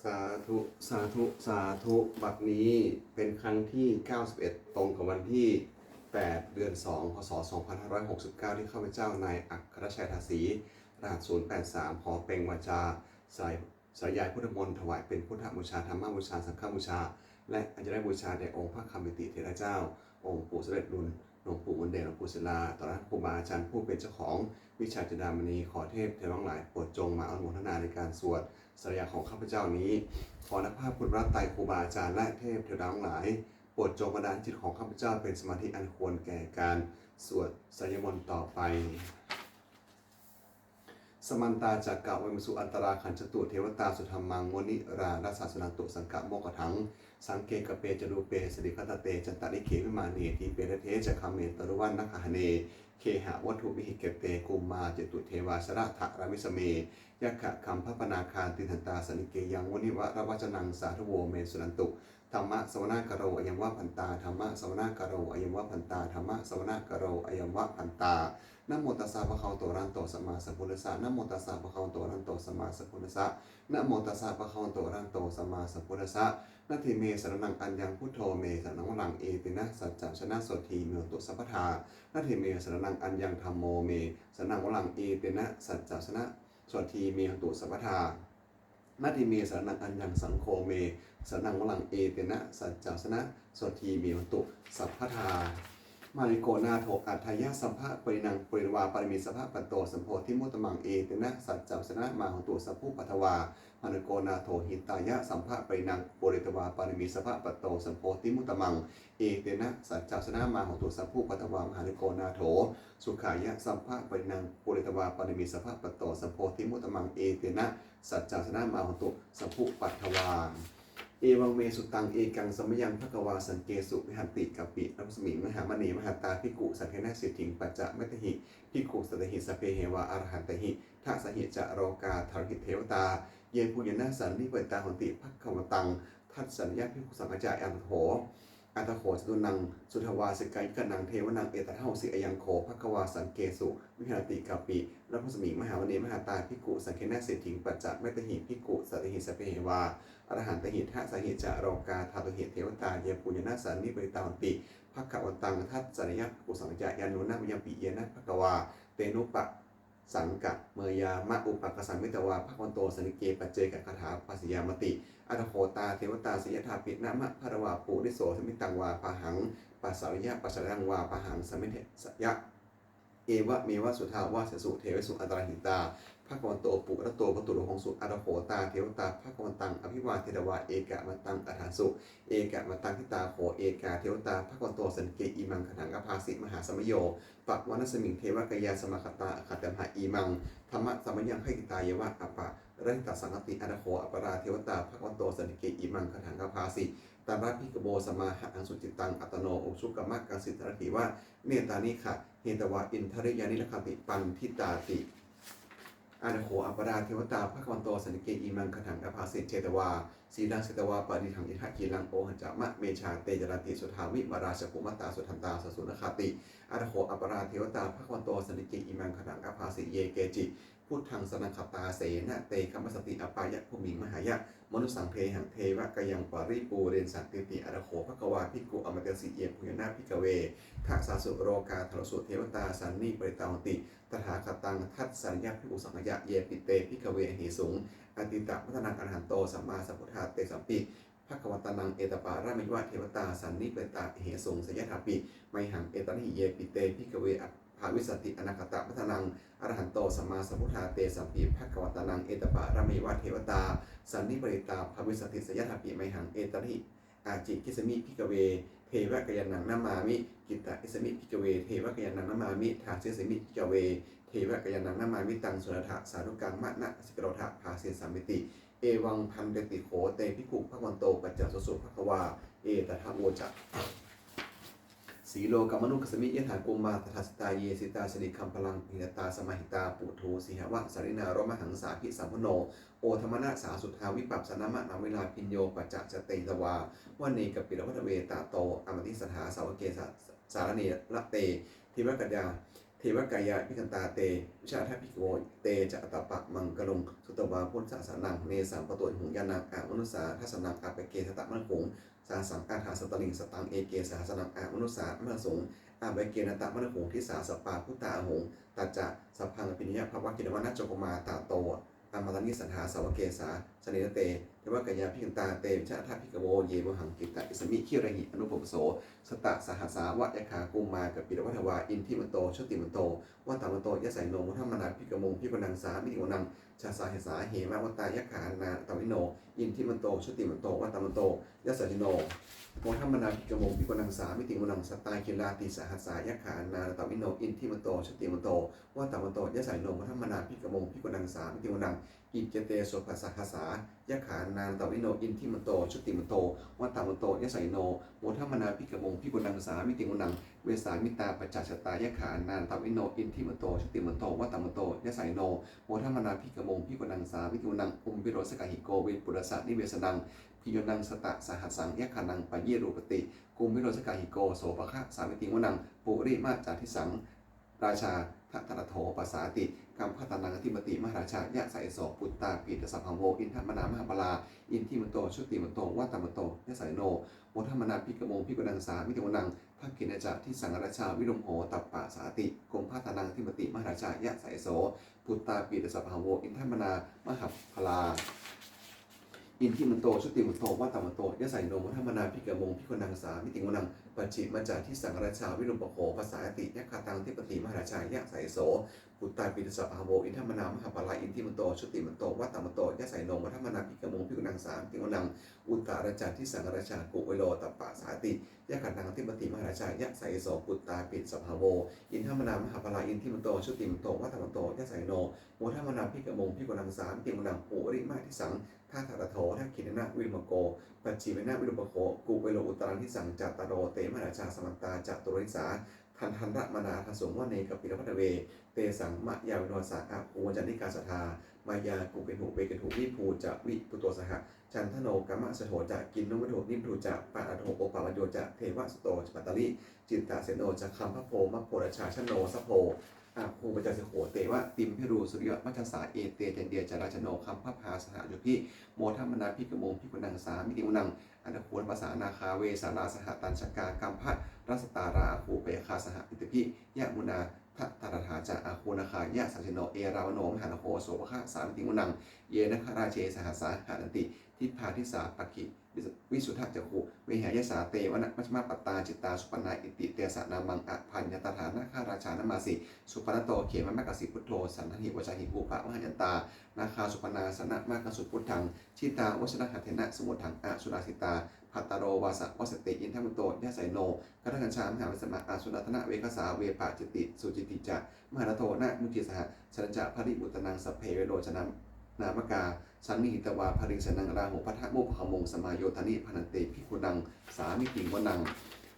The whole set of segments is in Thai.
สาธุสาธุสาธุบัดนี้เป็นครั้งที่91ตรงกับวันที่8เดือน2พศ2569ที่ข้าพเจ้านายอัครชัยทาสีรหัส083ขอเปล่งวาจาสายายพุทธมนต์ถวายเป็นพุทธบูชาธรรมบูชาสังฆบูชาและอัญญบูชาแด่องค์พระคำมิติเถระเจ้าองค์ปู่เสด็จรุ่นหลวงปู่บุญเดชหลวงปู่ศิลาต่อหน้าครูบาอาจารย์ผู้เป็นเจ้าของวิชาจินดามณีขอเทพเทวทั้งหลายโปรดจงมาอนุโมทนาในการสวดสายาของข้าพเจ้านี้ขอนักภาพพุทธรัตน์ไตรครูบาอาจารย์และเทพเทวดาทั้งหลายโปรดจงบันดาลจิตของข้าพเจ้าเป็นสมาธิอันควรแก่การสวดสายมนต์ต่อไปสมันตาจากกะวิมุสุอันตราขันจตุเทวตาสุธรรมังมนิรารัสสะสุนันตุสังกะโมกถังสังเกกเปจรูเปสติคตเตจันตาริเขวิมาเนทีเปรเทจะคาเมตรุวันนักหเนเคหะวัตถุวิหิเกเตกุมมาเจตุเทวาชระทะรามิสเมยักขะคัมพปนาคารติทันตาสนิเกยังวนิวะระวัจนังสาธุโวเมสุนันตุธรรมะสวนากโรอยัมวะพันตาธรรมะสวนากโรอยัมวะพันตาธรรมะสวนากโรอยัมวะพันตานะโมตัสสะภะคะวะโตอะระหะโตสัมมาสัมพุทธัสสะนะโมตัสสะภะคะวะโตอะระหะโตสัมมาสัมพุทธัสสะนะโมตัสสะภะคะวะโตอะระหะโตสัมมาสัมพุทธัสสะนาทิเมสรณังอัญญังพุทโธเมสรณังวรังเอตินะสัจจะชนะโสทีเมตุสัพพทานาทิเมสรณังอัญญังธัมโมเมสรณังวรังเอตินะสัจจะชนะโสทีเมตุสัพพทานาทิเมสรณังอัญญังสังโฆเมสรณังวรังเอตินะสัจจะชนะโสทีเมตุสัพพทามาริโกนาโถอัฏฐยะสัมภะปรินังปริวาปริมิสัพพะปัตโตสัมโพธิมุตตมังเอตินะสัจจะชนะมาหุตุสัพพุปัทวามาริโกนาโถหิตายะสัมภะปรินังปริตวาปริมิสัพพะปัตโตสัมโพธิมุตตมังเอตินะสัจจะชนะมาหุตุสัพพุปัทวามหาริโกนาโถสุขายะสัมภะปรินังปริตวาปริมิสัพพะปัตโตสัมโพธิมุตตมังเอตินะสัจจะชนะมาหุตุสัพพุปัทวาเอวังเมสุตังเอกังสมยังภควาสังเกสุวิหันติกัปปิรัสมิงมหามณีมหาตาภิกขุสังเขนะสิทธิงปัจจะมัตถิภิกขุสตหิสเปเหวะอรหันตหิทัสหิจะโรกาธรหิเทวตาเยปุญญนาสันนิเวตาหนติภควตังทัสสัญญาภิกขุสังฆจาอันโถจตุนังสุทวาสิกายกนังเทวนังเอตทังสิอยังโคภควาสังเกสุวิหันติกัปปิรัสมิงมหามณีมหาตาภิกขุสังเขนะสิทธิงปัจจะมัตถิภิกขุสตหิสเปเหวะอรหันตหิทัสหิจะโรกาธาตุหิเทวตาเยปุญญนาสันนิเวตาหนติภควตังทัสสัญญาภิกขุสังฆจายันโนนะมยังปิเยนะภควาเตนุปะสังกะเมยามะอุปกสังมิตวาภควันโตสนิเกปัจเจกคาถาปัสยามติอัตโคตาเทวตาสยถาปินะมะภรวาปุริโสสมิตังวาปะหังปัสสารยะปัสสารังวาปะหังสมิเทสยะเอวะเมวะสุทาวาสสุเทวสุอันตรหิตาภควันโตปุระโตปตุโลหงสุอัตโคตาเทวตาภควันตังอภิวาเทวาเอกะมันตังอัฏฐาสุเอกะมันตังทิตาโขเอกาเทวตาภควันโตสันเกอิมังขถังอภาสิมหาสมโยปักวนัสมิงเทวกยาสมคตาขัตตมหาอีมังธรรมะสมัญญังให้กิตายวะอปะรัตสังกติอัตโคอปราเทวตาภควันโตสันเกอิมังขถังอภาสิตาราภิกโบสมาหะอังสุจิตังอัตโนอุชุกมะกังสิทธรติว่าเมตานิขะเฮตวะอินทริยานิลคติปันทิตาติอาณโขอปราเทวตาภควันโตสันเกอิมังขถังอภาสิเจตวาสีดังเสตวาปฏิถังอิทักีลังโอหัจจะมะเมชาเตจรติสุทาวิมาราชปุมตาสุทันตาสสุนคติอาณโขอปราเทวตาภควันโตสันเกอิมังขถังอภาสิเยเกจิพุทธังสนังคตาเสนะเตคัมมสติอปายะภูมิมหายะมนุสังเพหังเทวะกยังปริปูเรนสันติติอรโขภควาภิกขุอมตสิเยปุญญนาภิกเวทักษาสุโรกาธรสุเทวตาสันนิปริตาหติตถาคตังทัตสัญญาภิกขุสังฆยะเยปิเตภิกเวหิสุงอติตะพัฒนังอรหันโตสัมมาสัมพุทธาเตสัมปิภควตานังเอตปารามิวะเทวตาสันนิปริตาเหสุงสยถาปิไมหังเอตันหิเยปิเตภิกเวภาวิสติอนาคตพัฒนังอรหันโตสัมมาสัมพุทธาเตสัมปิภควตานังเอตปารมิวะเทวตาสันนิปริตาภาวิสติสยถาปิไมหังเอตันหิอาจิกิสมิภิกเวเทวะกยันนังนามามิกิตตะอิสมิภิกเวเทวะกยันนังนามามิทาเสสมิภิกเวเทวะกยันนังนามามิตังสุรถะสารุกังมะนะสิกโรถะภาเสสัมมิติเอวังพันเดติโขเตภิกขุภควันโตปัจจสุสุภควาเอตถาโวจะสีโลกัมมนุกสมิยถากุมมาตถาสตาเยสิตาสนิคัมพลังพินตาสมาหิตาปุโธสิหวะสารินารมหังสาภิสัมพุโนโอธรรมนาสาสุทาวิปัสสนามะนาเวลาพิญโยปัจจเตตวาวันเนกปิรวัตเวตาโตอมติสถาสาวเกสสารเนละเตทิวกัญญาเท วกายะพิกันตาเตวิชาทัพพิโกเตจะอัตตปะมังกลงสุตวาพุทธศาสนังเนสังปะตุหุงยานังอามนุสาทัศนังอาเปเกสตะมันคงสาสังอาถาสตลิงสตังเอเกสาสนังอามนุสามะสงอาเปเกนตะมันคงทิสาสปาพุตตาหงตัจจะสัพพังปินิยภวกินวนาจโกมาตาโตอามาตานิสันหาสาวเกสาสเนเตเทวกายะพิกันตาเตวิชาทัพพิกโวเยวหังกิตะอิสมิคิระหิอนุปปโสสตะสหัสสาวะยะขากุมากับปิรวัฏวาอินทิมันโตชติมันโตวัตตมันโตยะไสโนมุทัมมนาพิกมงพิกนังสามิติวนังชาสาเหสาเหมะวัตตายะขานาตวิโนอินทิมันโตชติมันโตวัตตมันโตยะสัจิโนมุทัมมนาพิกมงพิกนังสามิติวนังสตายกิลาติสหัสสายะขานาตวิโนอินทิมันโตชติมันโตวัตตมันโตยะไสโนมุทัมมนาพิกมงพิกนังสามิติวนังอิจเตโสภสหัสสายะขานานตวิโนอินทิมันโตชุติมันโตวัตตมันโตยะไสโนโมทัมมนาพิกมงพิกุนังสามิติมุนังเวสามิตาปัจจชตายะขานานตวิโนอินทิมันโตชุติมันโตวัตตมันโตยะไสโนโมทัมมนาพิกมงพิกุนังสามิติมุนังอุมวิโรสกหิโกเวปุรสะนิเวสนังพิโยนังสตะสหัสสังยะขานังปะเยรูปติกุมวิโรสกหิโกโสภคะสามิติมุนังปุริมาจาทิสังราชาทัตตะโถปัสสาติกัมพัตนังอธิปติมหาราชายะไสโสปุตตาปีตสัพพังโวอินทมนามหาปลาอินทิมันโตชุติมันโตวัตตมันโตยะไสโนโมทัมมนาพิกมงพิกนังสามิติวนังทักขิณจาที่สังราชาวิรุมโหตัปปะสาติกรมพัตนังอธิปติมหาราชายะไสโสปุตตาปีตสัพพังโวอินทมนามหาปลาอินทิมันโตชุติมันโตวัตตมันโตยะไสโนโมทัมมนาพิกมงพิกนังสามิติวนังปัจฉิมาจากที่สังราชาวิรุมโหภาษาติยะคาตังอธิปติมหาราชายะไสโสปุตตาปิตสัพพะโวอินทมนามหาปลาอินทิมันโตชุติมันโตวัตตมันโตยะไสโนมัทมนาภิกมงภิกขุนังสามติวนังอุตตราจารที่สังราชากุเวโลตัปปะสาติยะขันตังทิปติมหาราชายะไสโสปุตตาปิตสัพพะโวอินทมนามหาปลาอินทิมันโตชุติมันโตวัตตมันโตยะไสโนโมทัมมนาภิกมงภิกขุนังสามติวนังปุริมาทิสังท่าทารโถทักขิณนะวิมโกปัจจิเวนะวิรุปโคกุเวโลอุตตรังทิสังจัตตโรเตมหาราชาสมัตตาจัตุริสาทันระมนาทสงวเนกับปิรพัทเวเตสังมะยาวิโนสาอาภูจันนิกาสทามายากุเกถุเวกถุวิภูจะวิปุโตสหจันทโนกัมมะสโถจะกินนุวิโถนิพุจะปะอโทโอปาวโยจะเทวสโตปัตตลิจิตตาเสโนจะคัมพะโพมะโพรชาชโนสโพอาภูปจัสโขเตวะติมพิรูสุริยมัชสาเอเตจันเดียจาราชโนคัมพะพาสหยุพิโมทัมมนาภิกมงภิกขุนังสามิติวนังอันควรภาษานาคาเวสาราสหตันชกากัมพะรัสตาราภูเปคาสหปิตพิยะมุนาทัตตาถาจะอาคูนาคายะสัจโนเอราวโนมหานโคโสภะสามติมุนังเยนะคราเชสหัสสาหานันติทิพาทิสาปกิวิสุทธจักขุเวหายสาเตวนะมัชมาปตาจิตตาสุปนาอิติเตสะนามังอภัญญตถานาคาราชานามาสิสุปนโตเขมะมะกสิพุทโธสันทหิวจาหิภูปะมหัญญตานาคาสุปนาสนะมะกสุพุทธังชิตาวชนะหัตเถนะสมุทังอสุราสิตาภัตตโรวาสะวสติอินทมุตโตยะไสโนกัตถัญชามหาวิสมะอาสุรัตนะเวคสาเวปะจิติสุจิติจะมหาโทนะมุทิสหสัจจะภริบุตนังสัพเพเวโรจนะนามกาสันนิหิตวาภริสนังราหุพัทธโมภคมงสมาโยธนิพนันเตภิกขุนังสามิติวนัง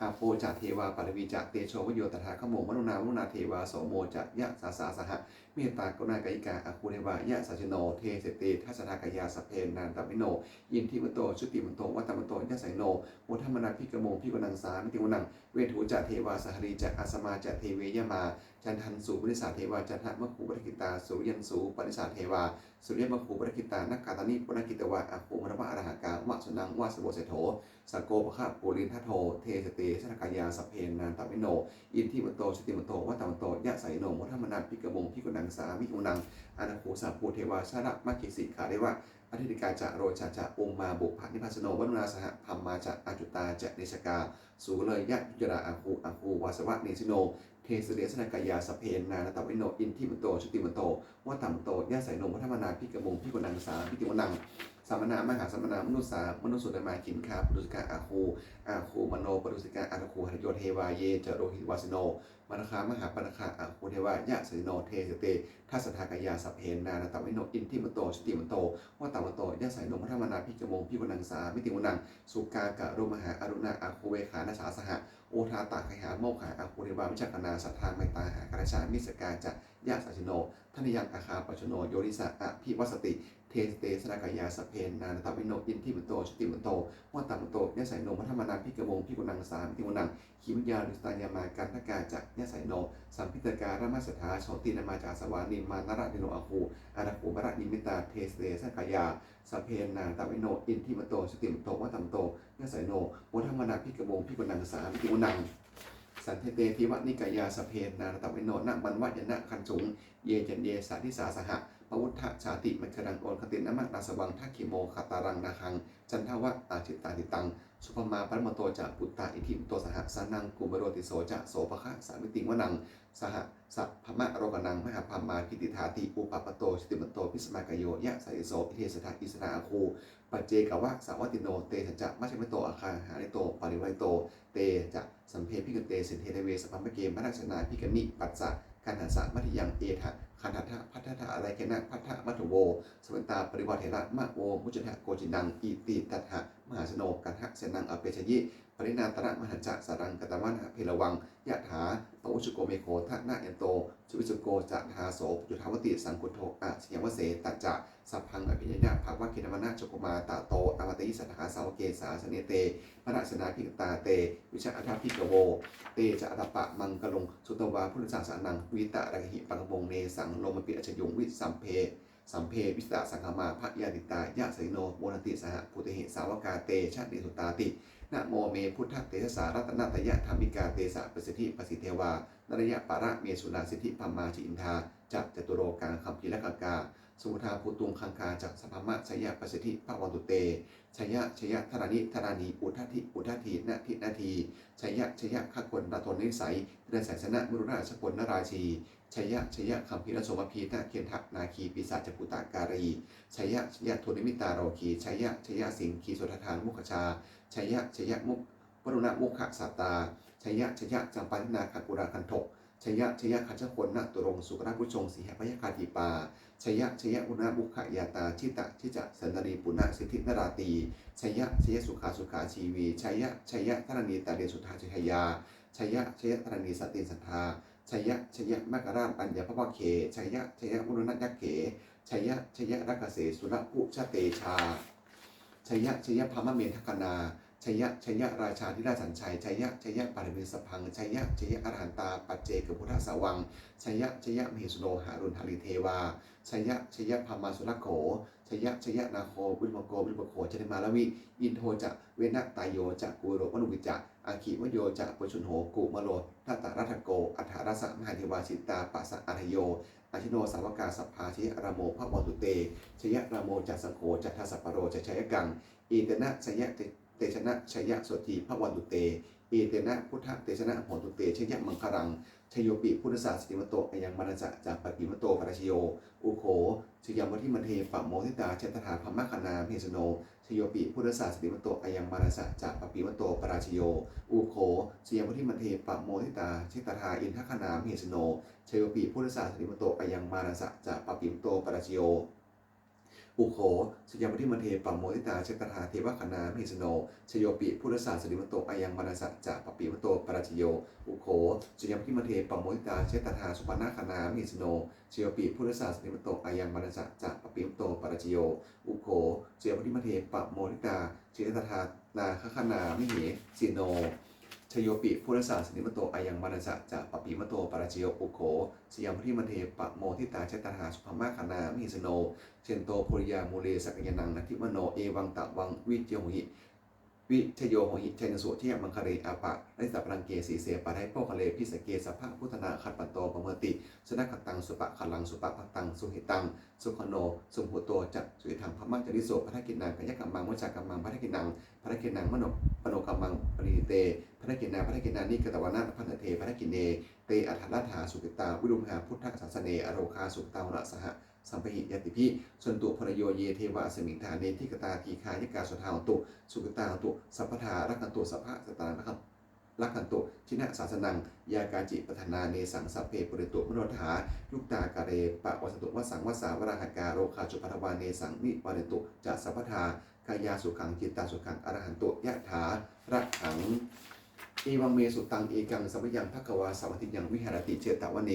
อาโปจะเทวาปารวีจะเตโชวโยตถาขโมมนุนาเทวาโสโมจะยะสาสาสหะเมตตากรุณากายิกาอาคูเนวายะสัจโนเทเสเตทัสสทากายาสเพนานตวิโนยินทิมโตชุติมโตวัตมโตยะไสโนโมทัมมนาภิกมงภิกขุนังสามิติวนังเวทูจะเทวาสหรีจะอาสมาจะเทเวยมาจันทันสูปริสาเทวาจันทะมะคูปริกิตาสุริยันสูปริสาเทวาสุริยมะคูปริกิตานักกาตานิปุณกิตวะอาภูมรวะอรหากาวะสุนังวะสโบเสโถสโกปะคะปูรินทัโทเทสเตชนกายาสเพนานตวิโนอินทิมโตชุติมโตวัตมโตยะไสโนโมทัมมนาภิกมงภิกขุนังสามิอุนังอนาคูสัพพูเทวาชาระมะกิสิขาเรวะอธิติกาจะโรชาจะองมาบุพานิพัสโนวนุนาสหธรรมาจะอาจุตาจะเนชกาสูเลยยะยุจราอาคูวาสวะเนสิโนเทสเดชนกายาสเพนานตวิโนอินทิมโตชุติมโตวัตมโตยะไสโนโมทัมมนาภิกมงภิกขุนังสามิติวนังสามนามหาสมนามนุสามนุสุตมาขินคาปุรุสิกาอาคูมโนปุรุสิกาอาคูหริโยเทวาเยจะโรหิวาสิโนมณคามหาปนคาอาคูเทวายะไสโนเทสเตทัสสทากายาสเพนานตวิโนอินทิมโตชุติมโตวัตมโตยะไสโนโมทัมมนาภิกมงภิกขุนังสามิติวนังสุกากะรุมหาอรุณาอาคูเวขานาสาสหะโอทาตาขหาโมขหาอาคูเทวาวิจักนาสัทธาไมตาหากราชามิสกาจะยะสัจโนทนิยังอาคาปชโนโยนิสะอภิวัสติเท สเตสนากายาสเพนนานตาวิโนอินทิมุโตชุติมุโตวัตตมุโตยะไสโนมัทมนาพิกวงพิกุนังสามพิกุนังขีวิญญาดุสตายามาการทกาจักยะไสโนสัมพิตการามาสถาโชตินามาจาสวานิมานระดิโนอาคูอาราคูบระนิมิตาเทสเตสนากายาสเพนนานตาวิโนอินทิมุโตชุติมุโตวัตตมุโตยะไสโนมัทมนาพิกวงพิกุนังสามพิกุนังสันเทเตทิวนิกายาสเพนนานตาวิโนนะบันวัยนะคันสุงเยจันเยสาธิสาสหะปวุฒะชาติมัครังโอนคตินามะนาสวังทักขิโมคาตารังนาคังจันทวะอาจิตตาติตังสุภมาปรมโตจะปุตตาอิทิมโตสหสานังกุมโรติโสจะโสภคะสามิติวนังสหสัพพมะโรกนังมหาพามากิติธาติอุปปโตสติมโตพิสมากโยยะสายโสอิเทสถาอิสนาอาคูปัจเจกวะสาวัติโนเตสัจจะมัชฌิมโตอาคาหาริโตปริวัยโตเตจะสัมเพพิกเตสินเทเวสปัมมะเกมราชนาพิกนิปัสสะกันหาสะมัธยังเอทะคันธะพัทธะอะไรแกนะพัทธะมัทโวสวันตาปริวัติเถระมะโวมุจทะโกจินังอิติตัทหะมหาสโนกันหะเสนังอเปชยิปรินาตระมหัจจะสารังกตวันหะเพลวังยะถาปอุชุโกเมโคทะนะเอนโตสุวิสุโกจะทาโสจุทาวติสังกุโทอะสยวเสตัจจะสัพพังอภิญญาภาวะกินมนะจโกมาตาโตอมตะยิสัทธาสาวเกสาสเนเตมราชนาพิกตาเตวิชาอัฏฐพิกโวเตจะอัตปะมังกลงสุตวาพุทธศาสนังวิตะระหิปังวงเนสังโลมปิอชยุงวิสัมเพวิสตะสังฆมาพระยาติตายะสริโนโมนติสหพุทธิสาวกาเตชาติสุตาตินะโมเมพุทธเตสสารัตนาตยะธรรมิกาเตสะประสิทธิปสิเทวานรยะปาระเมสุนาสิทธิพัมมาจิอินทาจักจตุโรกังคัมภีรกาสุธาภูตุงคังคาจักสัพพมะชยะประสิทธิภวันตุเตชยะธรานิอุทัทีนาทีชยะขกลราตนนิสัยเรือนแสนสนะมุรุราชพลนราชีชยะคัมภีรโสมพีนาเคียนทักนาคีปีศาจปุตตาการีชยะโทนิมิตาโรคีชยะสิงคีสุทธานมุขชาชยะมุกวรุณมุขสัตตาชยะจัมปันนาคักุราคันทกชยะขันชคนนาตุรงสุกราพุชงสีหพยคาทีปาชยะอุณบุขยาตาชิจะสันตรีปุณสิทธินราตีชยะสุขาชีวีชยะธรณีตาเดสุธาชยาชยะธรณีสติสัทธาชยะมกราปัญญาภวเขชยะมุรณยักเขชยะรักเสสุรภูชเตชาชยะพามเมทคนาชยะราชาธิราชสัญชัยชยะปารมีสพังชยะอรหันตาปัจเจกพุทธสาวังชยะมหิสุโนหารุณธาริเทวาชยะพามาสุรโขชยะนาโควิมโกโขชนิมาลวิอินโทจะเวนะตายโยจะกุโรมนุวิจะอาคิวโยจะปชุนโหกุมโลทัตตรัตโกอัฏฐารสมหาเทวาชิตาปัสสะอัทโยอาชิโนสาวกาสัพพาชยรามโมภวันตุเตชยรามโมจะสังโฆจะทัสสปโรจะชยกังอิเตนะชยะเตชนะชยะสทีภวันตุเตอิเตนะพุทธเตชนะโหตุเตชยะมังคลังชโยปิพุทธศาสติมโตอยังมนัสจะจากปปิมโตปราชโยอุโขชยามวัทิมันเทปะโมทิตาเชตถาพมคณาเพสโนชโยปิพุทธศาสติมโตอยังมนัสจะจากปปิมโตปราชโยอุโขชยามวัทิมันเทปะโมทิตาเชตถาอินทคณาเพสโนชโยปิพุทธศาสติมโตอยังมนัสจะจากปปิมโตปราชโยอุโขสยามทิมันเทปโมทิตาเชตถาเทวคณามิสโนชโยปิพุทธศาสนิมโตอายังมนัสจะปปิมโตปราชโยอุโขสยามทิมันเทปโมทิตาเชตถาสุปนาคณามิสโนชโยปิพุทธศาสนิมโตอายังมนัสจะปปิมโตปราชโยอุโขสยามทิมันเทปโมทิตาเชตถานาคคณามิเหสิโนชโยปิพุทธศาสนิมโตอายังมนัสจะปปิมโตปราชโยอุโขสยามทิมันเทปโมทิตาเชตถาสุภมาคณามิสโนเชนโตโพริยามูเลสักยนังนัทิมโนเอวังตะวังวิเจโหหิวิชโยโหหิชัยนสุเทียมังคเรอาปะไรสัพรังเกสีเสปะไรโปคะเลพิสเกสัพพะพุทธนาขัดปันโตปเมติสนักขัดตังสุปะขัดลังสุปะพัตังสุหิตังสุขโนสุหุโตจักสุหิธรรมพมังจริโสพัทธกินังกัญญกัมมังวชากัมมังพัทธกินังมโนกัมมังปริเตพัทธกินานิกตวนาพันเทพัทธกิเนเตอัฏฐรัฐาสุกิตาวิรุมหาพุทธศาสเนอโรคาสุตาวรสหสัมปหิยติพิส่วนตุพรโยเยเทวะสมิงธาเนทิกตาทีคายกาสทาวตุสุกตาตุสัพพทารักขันตุสัพพะสตานะครับรักขันตุชินะศาสนังยากาจิปทนาเนสังสัพเพปุริตุมโนถายุกตากาเรปะวัสตุวสังวสาวราหกาโรคาจุปัทวาเนสังนิวาเนตุจะสัพพทากายาสุขังจิตตาสุขังอรหันตุยะถาระขังเอวังเมสุตังเอกังสัมยังภควาสวัติยังวิหารติเจตวเน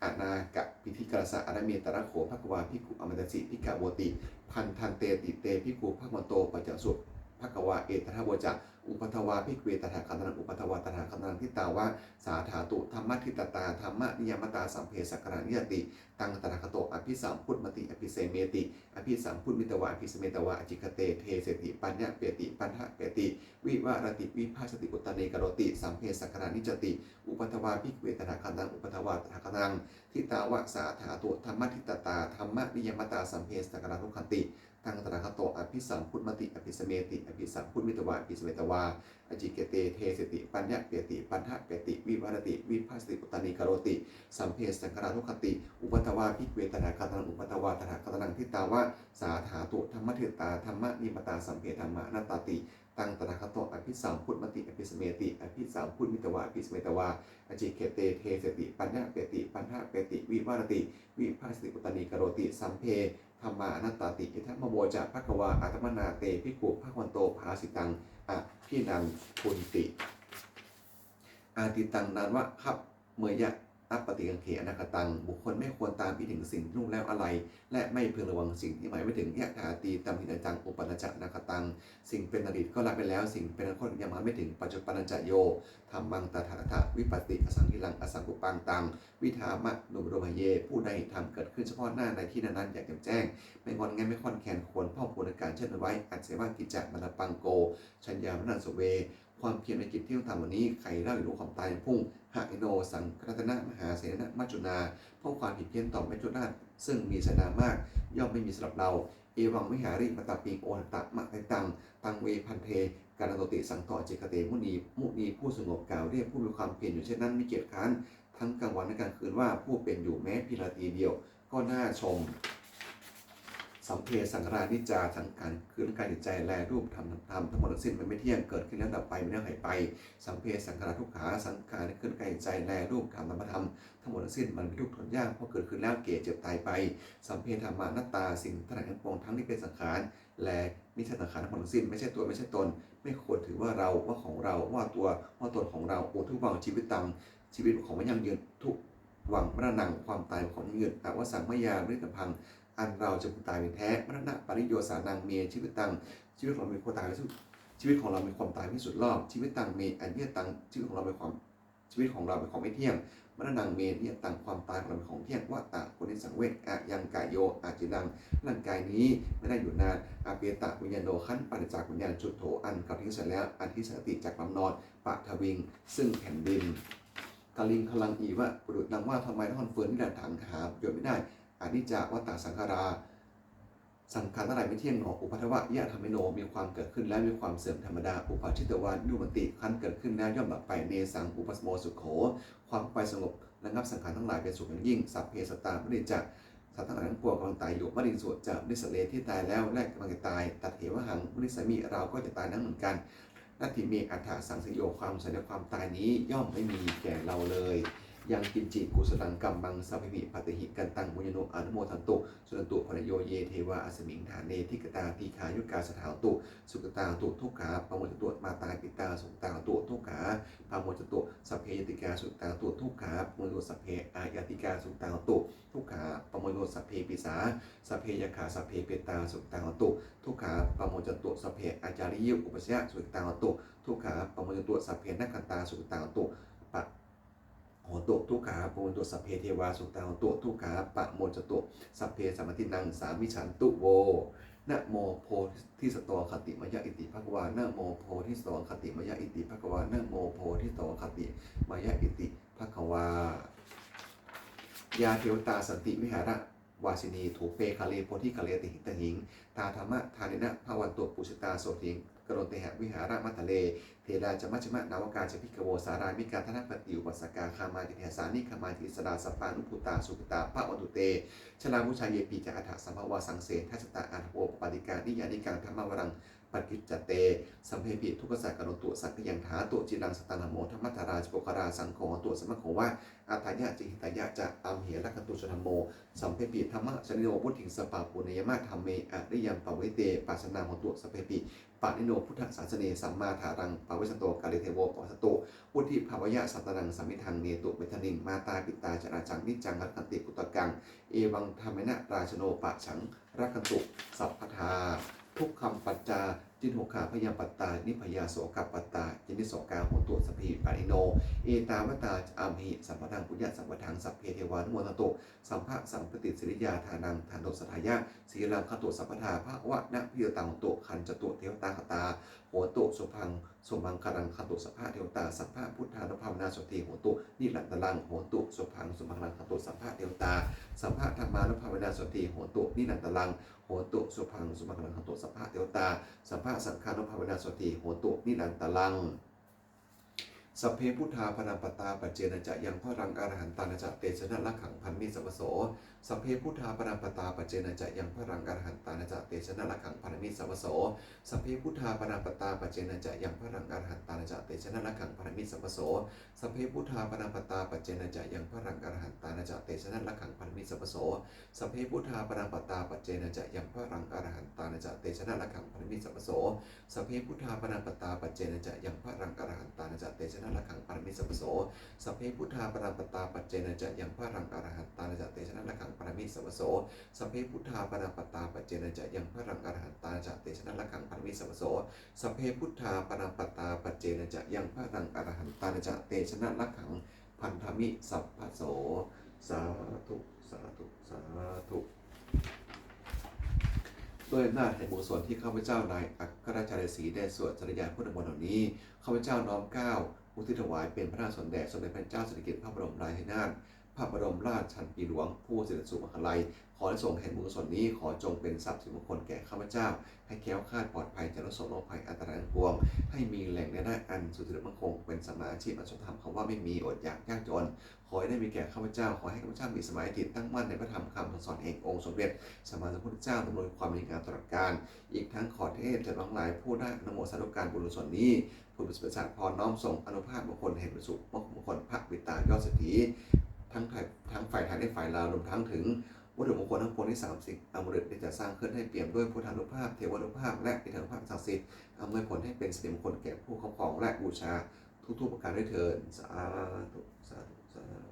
อนากะพิธิกรสะอนาเมตระโขภควาภิกขุอมตสิภิกขโวติพันทันเตติเตภิกขุภควันโตปัจจสุภควาเอตถะโวจะอุปทวาภิกเวตถาคตนังอุปทวาตถาคตนังทิตาวะสาถาตุธรรมทิตตาธรรมนิยมตาสัมเพสักการนิยติตังตถาคโตอภิสัมพุทธมติอภิเสเมติอภิสัมพุทธมิตวะอภิสเมตวะอจิคเตเทเสติปัญญเปติปัญหะเปติวิวารติวิภาสติอุตตเนกโรติสัมเพสักการนิจติอุปทวาภิกเวตถาคตนังอุปทวาตถาคตนังทิตาวะสาถาตุธรรมทิตตาธรรมนิยมตาสัมเพสักการทุกขติตังตถาคโตอภิสัมพุทธมติอภิสเมติอภิสัมพุทธมิตวะอภิสเมตวะอจิเกเตเทสติปัญญเปติปัญหะเปติวิวารติวิภาสติอุตตเนกโรติสัมเพสังขารุขติอุปทวาภิกเวตถาคตนังอุปทวาตถาคตนังทิตาวะสาถาตุธรรมทิตตาธรรมนิมตาสัมเพธรรมะนัตตติตังตถาคโตอภิสัมพุทธมติอภิสเมติอภิสัมพุทธมิตวะอภิสเมตวะอจิเกเตเทสติปัญญเปติปัญหะเปติวิวารติวิภาสติอุตตเนกโรติสัมเพธรรมานัตตติอิทัมโมจะภควาอาตมนาเตภิกขุภควันโตภาสิตังอภินังพุนติอาติตังนานวะครับเมยะอัปปติกังเขอนาคตังบุคคลไม่ควรตามไปถึงสิ่งที่ลุ่งแล้วอะไรและไม่พึงระวังสิ่งที่หมายไม่ถึงยะถาตีตัมหินจังอุปนัจจะนาคตังสิ่งเป็นอดีตก็ละไปแล้วสิ่งเป็นอนาคตยังมาไม่ถึงปัจจุบันจะโยธรรมังตถาถะวิปัสติอสังกิลังอสังกุปังตังวิธามะนุบรมเยผู้ใดทำเกิดขึ้นเฉพาะหน้าในที่นั้นๆอย่างแจ้งไม่งอนแงไม่ค่อนแคนควรพ่อควรในการเช่นไว้อัจเสวากิจจมนาปังโกชัญญามนันสเวความเพียรในกิจที่ต้องทำวันนี้ใครเล่าหรือรู้ความตายพุ่งหะอิโนสังครัตนะมหาเสนมัจจุนาเพราะความผิดเพี้ยนต่อไม่จุนาซึ่งมีสนามากย่อมไม่มีสำหรับเราเอวังวิหาริมตาปิงโอนตะมะไตตังเวพันเทการโตติสังต่อเจกเตมุนีผู้สงบกล่าวเรียกผู้มีความเพียรอยู่เช่นนั้นมีเกียรติค้านทั้งกลางวันและกลางคืนว่าผู้เป็นอยู่แม้พิราตีเดียวก็น่าชมสัมเพสังรานิจจาสังขารคือร่างกายจิตใจแลรูปธรรมทั้งหมดทั้งสิ้นมันไม่เที่ยงเกิดขึ้นแล้วดับไปไม่ได้หายไปสัมเพสังขาราทุกขาสังขารคือร่างกายจิตใจแลรูปธรรมทั้งหมดทั้งสิ้นมันเป็นทุกข์ทนยากเพราะเกิดขึ้นแล้วเก่เจ็บตายไปสัมเพธรรมานัตตาสิ่งทั้งหลายทั้งปวงทั้งที่เป็นสังขารและมิใช่สังขารทั้งหมดทั้งสิ้นไม่ใช่ตัวไม่ใช่ตนไม่ควรถือว่าเราว่าของเราว่าตัวว่าตนของเราโอทุกวังชีวิตตังชีวิตของมันยั่งยืนทุกหวังมรณะความตายของยั่งยืนอวสังมยาไม่ได้พังอันเราจะตายเป็นแท้มรณะปริโยสานังเมชีวิตตังชีวิตของเรามีความตายที่สุดชีวิตของเรามีความตายที่สุดรอบชีวิตตังเมอันเนียตังชีวิตของเราเป็นความชีวิตของเราเป็นของไม่เที่ยงมรณะเมเนี่ยตังความตายของเราเป็นของเที่ยงว่าตะคนในสังเวชอะยังกายโยอาจินังร่างกายนี้ไม่ได้อยู่นานอาเปตะวิญญาณโนขั้นปัจจากวิญญาณจุดโถอันกับทิ้งเสร็จแล้วอันที่สติจากลำนอนปะทวิงซึ่งแผ่นดินกาลิงพลังอีวะบุรุษนางว่าทำไมท่อนเฟือนที่ดันถังหาโยนไม่ได้อนิจจวัตตสังขาราสังขารอะไรไม่เที่ยงหนออุปัทวะยะธรรมโนมีความเกิดขึ้นและมีความเสื่อมธรรมดาอุปาชิตวานุมติขั้นเกิดขึ้นแล้วย่อมดับไปเนสังอุปสโมสุขโขความไปสงบระงับสังขารทั้งหลายเป็นสุขอย่างยิ่งสัพเพสตาไม่ได้จักสัตว์ทั้งหลายทั้งปวงกำลังตายอยู่มรินสวดจะนิสเลที่ตายแล้วและกำลังจะตายตัดเหวหังมริสมีเราก็จะตายนั้นเหมือนกันนัตถิเมอัฏฐสังสยโยความสัญญาความตายนี้ย่อมไม่มีแก่เราเลยยังกินจิกุสลังกัมบังสัพพิปฏิหิกันตังมุญโนอนุโมทันตุสุนันตุภรโยเยเทวาอสมิงฐานเนทิกตาทีขายุกาสถาตุสุกตาตุทุกขาปโมจตุมาตาปิตาสุตาตุทุกขาปโมจตุสัพเพยติกาสุตาตุทุกขาปโมจตุสัพเพอายติกาสุตาตุทุกขาปโมจตุสัพเพปิสาสัพเพยขาสัพเพเปตาสุตาตุทุกขาปโมจตุสัพเพอาจาริยุอุปชยสุตาตุทุกขาปโมจตุสัพเพนักขันตาสุตาตุโหตุทุกขาปโมจตุสัพเพเทวาสุตาตุทุกขาปะโมจตุสัพเพสัมมตินังสามิฉันตุโวนะโมโพธิสตวคติมยะอิติภควานะโมโพธิสตวคติมยะอิติภควานะโมโพธิสตวคติมยะอิติภควายาเทวตาสันติวิหารวาสินีถูเปคาเลโพธิคาเลติหิตหิงตาธรรมะทานินะภวันตุปุชตาโสติงกรณเตหะวิหารมัตทะเลเทดาจมัชมะนาวกาจพิกโวสารามิกาธนปฏิอุปสกาคามาติเทสานิคามาติสดาสปานุพุตาสุขตาพระวันตุเตชลามุชาเยปีจาอัฏฐสัมภวาสังเสทัสตาอัตโวปปาติกานิยานิกังธรรมวรัง ปกิจจเตสัมเพปิทุกขสักกโนตุสักยังถาตุจิรังสตานโมธรรมัตถราชโปกราสังโฆตุสัมมโขวะอัฏฐายะจิหิตายะจะอัมเหรักตุชธรรมโมสัมเพปิธรรมะชนิโนพุทธิงสปาปุเนยมะธรรมเมอริยมปเวเตปัสนาโหตุสัมเพปิปานิโนพุทธศาสเนสัมมาถารังปเวสโตกาลิเทโวปวัสโตพุทธิภาวะยะสัตตังสัมมิทังเนตุเวทนิงมาตาปิตาจราจังนิจังรักันติปุตตกังเอวังธรรมนะราชโนปะฉังรักันตุสัพพทาทุกคำปัจจาจินหกขาพยาปัตตานิพยาโสกัปปัตตาจินิโสกาโหตุสพีปานิโนเอตาวตาอามิสัมปทังปุญญสัมปทังสัพเพเทวานุโมทโตสัมภะสัมปติสิริยาทานังทานโดสทายะศีลังคตุสัพพทาภะวะนะพิยตังโตคันจตุเทวตาคตาโหตุสุพังสุมังคารังคตุสัพพะเทวตาสัพพะพุทธานุภาวนาสติโหตุนิรันตลังโหตุสุพังสุมังคารังคตุสัพพะเทวตาสัพพะธรรมานุภาวนาสติโหตุนิรันตลังโหตุสุพังสุมังคารังคตุสัพพะเทวตาสัพพะสังฆานุภาวนาสติโหตุนิรันตลังสัพเพพุทธาพนัมปตาปัจเจนะจะยังพระรังอรหันตานะจะเตชนะละขังพันมิสัพโสสัพเพพุทธาพนัมปตาปัจเจนะจะยังพระรังอรหันตานะจะเตชนะละขังพันมิสัพโสสัพเพพุทธาพนัมปตาปัจเจนะจะยังพระรังอรหันตานะจะเตชนะละขังพันมิสัพโสสัพเพพุทธาพนัมปตาปัจเจนะจะยังพระรังอรหันตานะจะเตชนะละขังพันมิสัพโสสัพเพพุทธาพนัมปตาปัจเจนะจะยังพระรังอรหันตานะจะเตชนะละขังพันมิสัพโสสัพเพพุทธาพนัมปตาปัจเจนะจะยังพระรังอรหันตานะจะเตชนะละขังพันมิสัพโสสัพเพพุทธาปรามปตาปัจเจนะจะยังพระรังอรหันตานะจะเตชนะละขังปรมิสัพโสสัพเพพุทธาปรามปตาปัจเจนะจะยังพระรังอรหันตานะจะเตชนะละขังปรมิสัพโสสัพเพพุทธาปรามปตาปัจเจนะจะยังพระรังอรหันตานะจะเตชนะละขังพันธมิสัพพโสสาธุสาธุสาธุด้วยอำนาจแห่งบุญส่วนที่ข้าพเจ้านายอัครราชสีได้สวดจริยาพุทธมนต์เหล่านี้ข้าพเจ้าน้อมเกล้าอุทิศถวายเป็นพระราชสนแด่สมเด็จพระเจ้าสิริกิติ์พระบรมราชินีนาถพระบรมราชชนนีหลวงผู้เสด็จสู่มหาลัยขอได้ทรงแห่งบุญส่วนนี้ขอจงเป็นทรัพย์สินมงคลแก่ข้าพเจ้าให้แคล้วคลาดปลอดภัยจากโรคภัยอันตรายทั้งปวงให้มีแหล่งรายได้อันสุจริตมั่นคงเป็นสมาอาชีพอันชอบธรรมคำว่าไม่มีอดอยากยากจนขอให้ได้มีแก่ข้าพเจ้าขอให้ข้าพเจ้ามีสมาธิตั้งมั่นในพระธรรมคำสอนแห่งองค์สมเด็จสัมมาสัมพุทธเจ้าดำรงความมีงามตลอดกาลอีกทั้งขอเทพจะน้องหลายผู้ได้อนุโมทนาการบุญส่วนนี้ผู้ประสาทพรน้อมส่งอนุภาพบุคคลแห่งประสุมงคลพระวิตายอดเศรษฐีทั้งฝ่ายไทยและฝ่ายลาวรวมทั้งถึงวัตถุมงคลทั้งปวงที่30อมฤตได้จะสร้างขึ้นให้เปี่ยมด้วยพุทธานุภาพเทวานุภาพและอิทธิภาพศักดิ์สิทธิ์อำนวยผลให้เป็นสิริมงคลแก่ผู้ครอบครองและบูชาทุกๆประการด้วยเถิดสาธุสาธุสาธุ